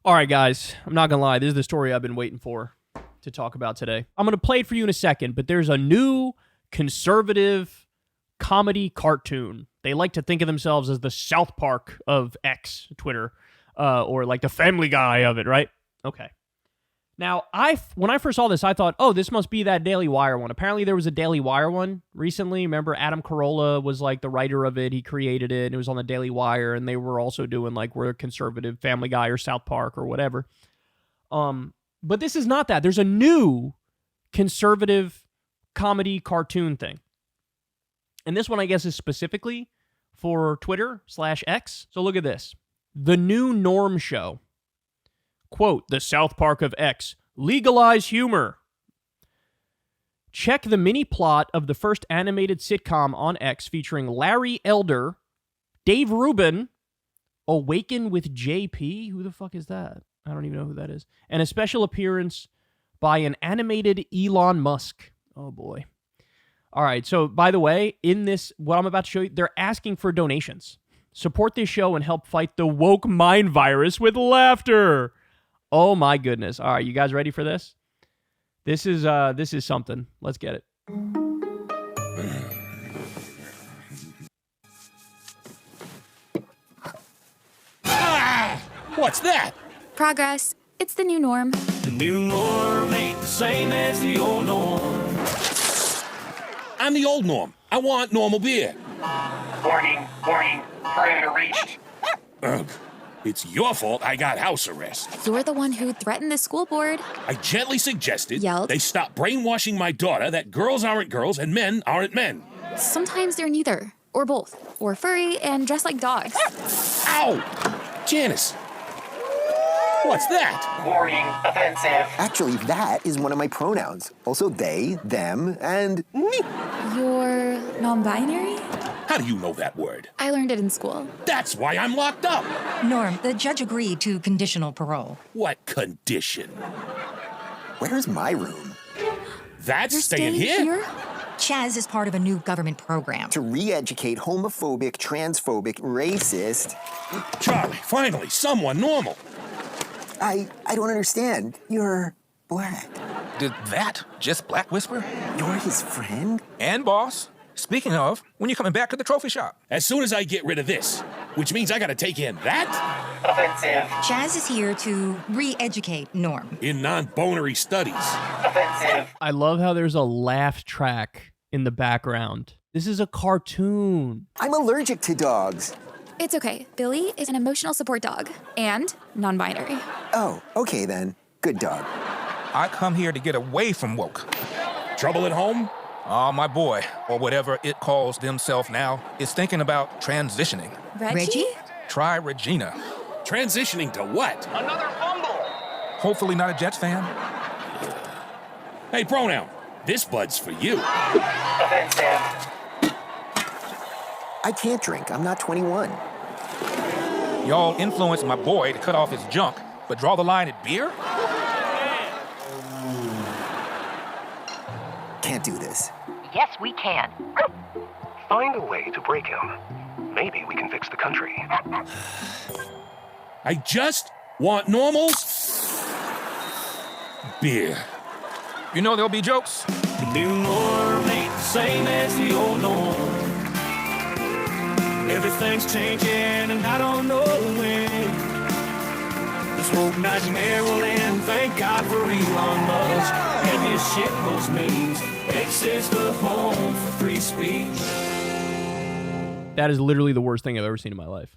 All right, guys, I'm not going to lie. This is the story I've been waiting for to talk about today. I'm going to play it for you in a second, but there's a new conservative comedy cartoon. They like to think of themselves as the South Park of X, Twitter, or like the Family Guy of it, right? Okay. Now, when I first saw this, I thought, oh, this must be that Daily Wire one. Apparently, there was a Daily Wire one recently. Remember, Adam Carolla was like the writer of it. He created it, and it was on the Daily Wire, and they were also doing like we're a conservative Family Guy or South Park or whatever. But this is not that. There's a new conservative comedy cartoon thing. And this one, I guess, is specifically for Twitter/X. So look at this. The New Norm Show. Quote, the South Park of X. Legalize humor. Check the mini plot of the first animated sitcom on X featuring Larry Elder, Dave Rubin, Awaken with JP. Who the fuck is that? I don't even know who that is. And a special appearance by an animated Elon Musk. Oh, boy. All right, so by the way, in this, what I'm about to show you, they're asking for donations. Support this show and help fight the woke mind virus with laughter. Oh my goodness. All right, you guys ready for this? This is something. Let's get it. Ah! What's that? Progress. It's the new norm. The new norm ain't the same as the old norm. I'm the old norm. I want normal beer. Warning, perimeter reached. Ugh. It's your fault I got house arrest. You're the one who threatened the school board. I gently suggested Yelled. they stop brainwashing my daughter that girls aren't girls and men aren't men. Sometimes they're neither, or both, or furry and dress like dogs. Ow! Janice. What's that? Warning, offensive. Actually, that is one of my pronouns. Also they, them, and me. You're non-binary? How do you know that word? I learned it in school. That's why I'm locked up. Norm, the judge agreed to conditional parole. What condition? Where's my room? That's You're staying here? Chaz is part of a new government program. To re-educate homophobic, transphobic, racist. Charlie, finally, someone normal. I don't understand. You're black. Did that just black whisper? You're his friend? And boss. Speaking of, when you coming back to the trophy shop? As soon as I get rid of this, which means I gotta take in that? Offensive. Chaz is here to re-educate Norm. In non-bonery studies. Offensive. I love how there's a laugh track in the background. This is a cartoon. I'm allergic to dogs. It's okay. Billy is an emotional support dog and non-binary. Oh, okay then. Good dog. I come here to get away from woke. Trouble at home? Oh, my boy, or whatever it calls themselves now, is thinking about transitioning. Reggie? Try Regina. Transitioning to what? Another fumble. Hopefully not a Jets fan. Hey, pronoun, this bud's for you. Offensive. I can't drink. I'm not 21. Y'all influenced my boy to cut off his junk, but draw the line at beer? Can't do this. Yes, we can. Find a way to break him. Maybe we can fix the country. I just want normals. Beer. You know there'll be jokes. The new norm ain't the same as the old norm. Everything's changing and I don't know when. This woke nightmare will end, thank God for Elon Musk. And his shitpost means X is the home for free speech. That is literally the worst thing I've ever seen in my life.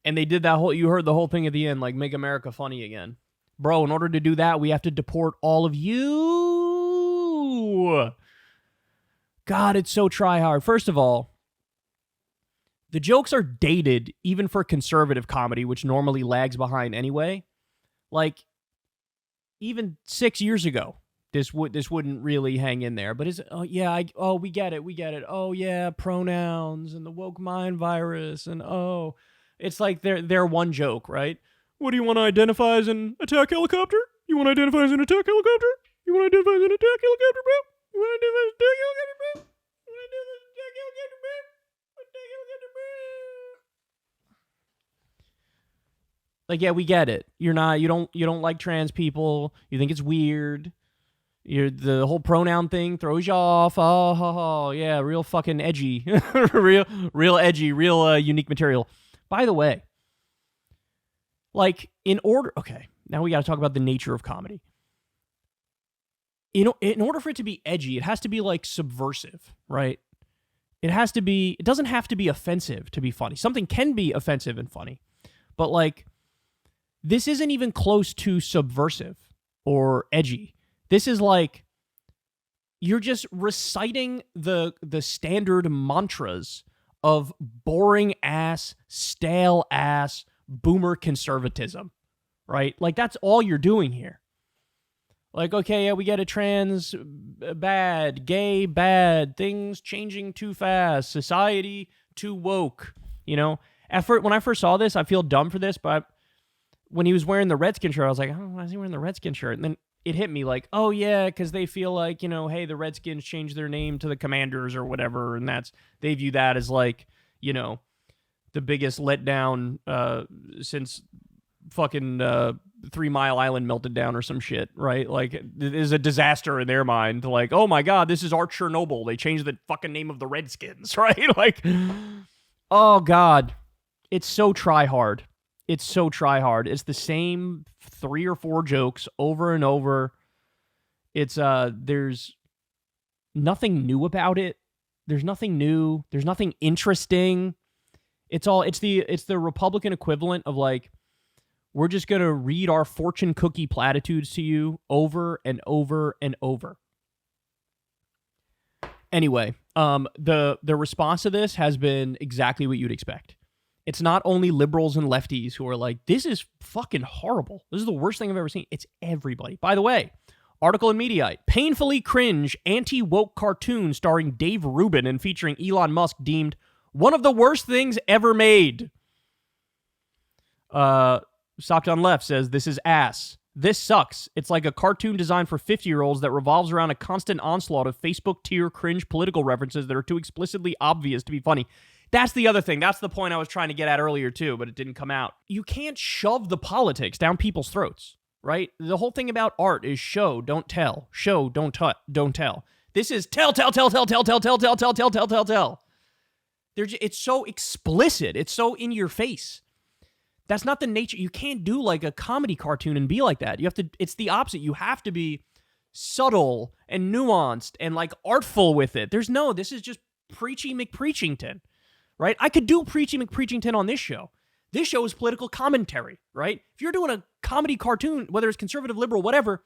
And they did that whole, you heard the whole thing at the end, like, make America funny again. Bro, in order to do that, we have to deport all of you. God, it's so try-hard. First of all, the jokes are dated, even for conservative comedy, which normally lags behind anyway. Like, even 6 years ago, this wouldn't really hang in there. But it's, we get it. Oh, yeah, pronouns and the woke mind virus. And, it's like they're one joke, right? What do you want to identify as an attack helicopter? You want to identify as an attack helicopter? You want to identify as an attack helicopter, bro? You want to identify as an attack helicopter, bro? You want to identify as an attack helicopter, bro? Like, yeah, we get it. You don't like trans people. You think it's weird. The whole pronoun thing throws you off. Oh, yeah, real fucking edgy. real edgy, real unique material. By the way, like, okay, now we got to talk about the nature of comedy. In order for it to be edgy, it has to be, like, subversive, right? It doesn't have to be offensive to be funny. Something can be offensive and funny, but, like, this isn't even close to subversive or edgy. This is like, you're just reciting the standard mantras of boring ass, stale ass, boomer conservatism, right? Like, that's all you're doing here. Like, okay, yeah, we get it, trans, bad, gay, bad, things changing too fast, society too woke, you know? When I first saw this, I feel dumb for this, but when he was wearing the Redskin shirt, I was like, oh, why is he wearing the Redskin shirt? And then it hit me like, oh, yeah, because they feel like, you know, hey, the Redskins changed their name to the Commanders or whatever, and they view that as, like, you know, the biggest letdown since fucking 3 Mile Island melted down or some shit, right? Like, it is a disaster in their mind. Like, oh my God, this is our Chernobyl. They changed the fucking name of the Redskins, right? Like, oh God, it's so try-hard. It's so try-hard. It's the same 3 or 4 jokes over and over. It's, there's nothing new about it. There's nothing new. There's nothing interesting. It's the Republican equivalent of, like, we're just going to read our fortune cookie platitudes to you over and over and over. Anyway, the response to this has been exactly what you'd expect. It's not only liberals and lefties who are like, this is fucking horrible. This is the worst thing I've ever seen. It's everybody. By the way, article in Mediaite, painfully cringe anti-woke cartoon starring Dave Rubin and featuring Elon Musk deemed one of the worst things ever made. Socked on Left says, this is ass. This sucks. It's like a cartoon designed for 50-year-olds that revolves around a constant onslaught of Facebook tier cringe political references that are too explicitly obvious to be funny. That's the other thing. That's the point I was trying to get at earlier, too, but it didn't come out. You can't shove the politics down people's throats, right? The whole thing about art is show, don't tell. Show, don't tell. This is tell. It's so explicit. It's so in your face. That's not the nature. You can't do like a comedy cartoon and be like that. It's the opposite. You have to be subtle and nuanced and like artful with it. This is just preachy McPreachington, right? I could do preachy McPreachington on this show. This show is political commentary, right? If you're doing a comedy cartoon, whether it's conservative, liberal, whatever,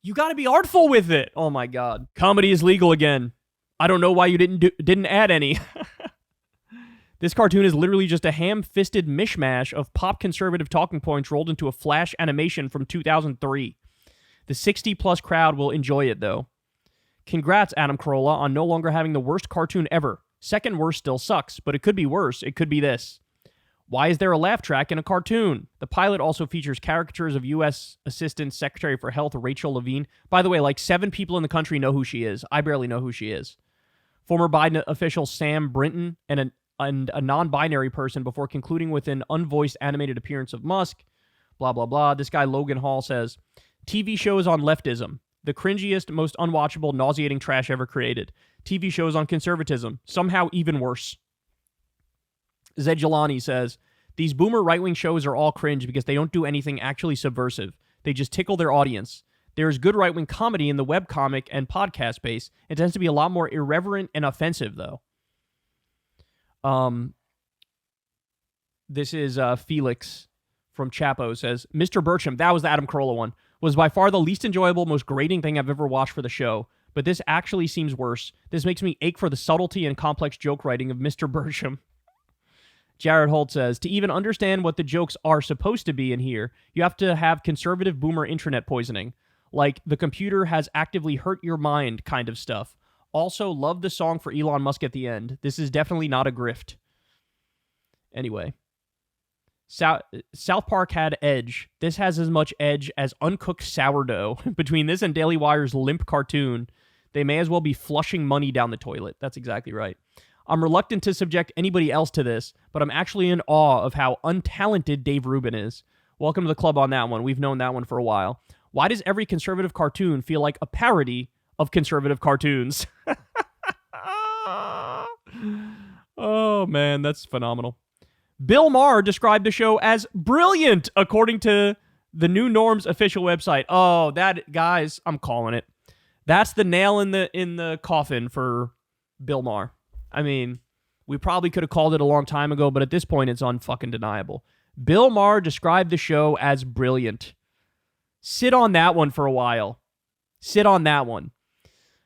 you got to be artful with it. Oh my God. Comedy is legal again. I don't know why you didn't add any. This cartoon is literally just a ham-fisted mishmash of pop conservative talking points rolled into a flash animation from 2003. The 60-plus crowd will enjoy it, though. Congrats, Adam Carolla, on no longer having the worst cartoon ever. Second worst still sucks, but it could be worse. It could be this. Why is there a laugh track in a cartoon? The pilot also features caricatures of U.S. Assistant Secretary for Health Rachel Levine. By the way, like 7 people in the country know who she is. I barely know who she is. Former Biden official Sam Brinton and a non-binary person before concluding with an unvoiced animated appearance of Musk. Blah, blah, blah. This guy, Logan Hall, says, TV shows on leftism. The cringiest, most unwatchable, nauseating trash ever created. TV shows on conservatism. Somehow even worse. Zed Jelani says, these boomer right-wing shows are all cringe because they don't do anything actually subversive. They just tickle their audience. There is good right-wing comedy in the webcomic and podcast space. It tends to be a lot more irreverent and offensive, though. This is Felix from Chapo says, Mr. Burcham, that was the Adam Carolla one, was by far the least enjoyable, most grating thing I've ever watched for the show. But this actually seems worse. This makes me ache for the subtlety and complex joke writing of Mr. Burcham. Jared Holt says, to even understand what the jokes are supposed to be in here, you have to have conservative boomer internet poisoning. Like, the computer has actively hurt your mind kind of stuff. Also, love the song for Elon Musk at the end. This is definitely not a grift. Anyway. South Park had edge. This has as much edge as uncooked sourdough. Between this and Daily Wire's limp cartoon, they may as well be flushing money down the toilet. That's exactly right. I'm reluctant to subject anybody else to this, but I'm actually in awe of how untalented Dave Rubin is. Welcome to the club on that one. We've known that one for a while. Why does every conservative cartoon feel like a parody of conservative cartoons? Oh, man, that's phenomenal. Bill Maher described the show as brilliant, according to the New Norm's official website. Oh, that, guys, I'm calling it. That's the nail in the coffin for Bill Maher. I mean, we probably could have called it a long time ago, but at this point, it's unfucking deniable. Bill Maher described the show as brilliant. Sit on that one for a while. Sit on that one.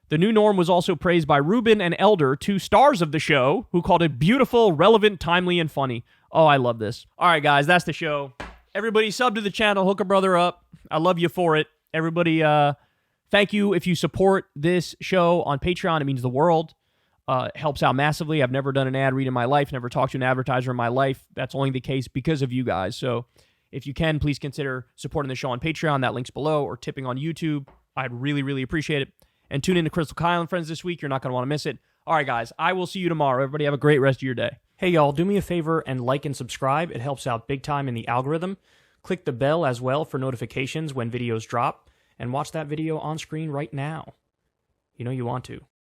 The New Norm was also praised by Rubin and Elder, 2 stars of the show, who called it beautiful, relevant, timely, and funny. Oh, I love this. All right, guys, that's the show. Everybody sub to the channel, hook a brother up. I love you for it. Everybody, thank you if you support this show on Patreon. It means the world. It helps out massively. I've never done an ad read in my life, never talked to an advertiser in my life. That's only the case because of you guys. So if you can, please consider supporting the show on Patreon. That link's below, or tipping on YouTube. I'd really, really appreciate it. And tune in to Crystal Kyle and Friends this week. You're not going to want to miss it. All right, guys. I will see you tomorrow. Everybody have a great rest of your day. Hey, y'all. Do me a favor and like and subscribe. It helps out big time in the algorithm. Click the bell as well for notifications when videos drop. And watch that video on screen right now. You know you want to.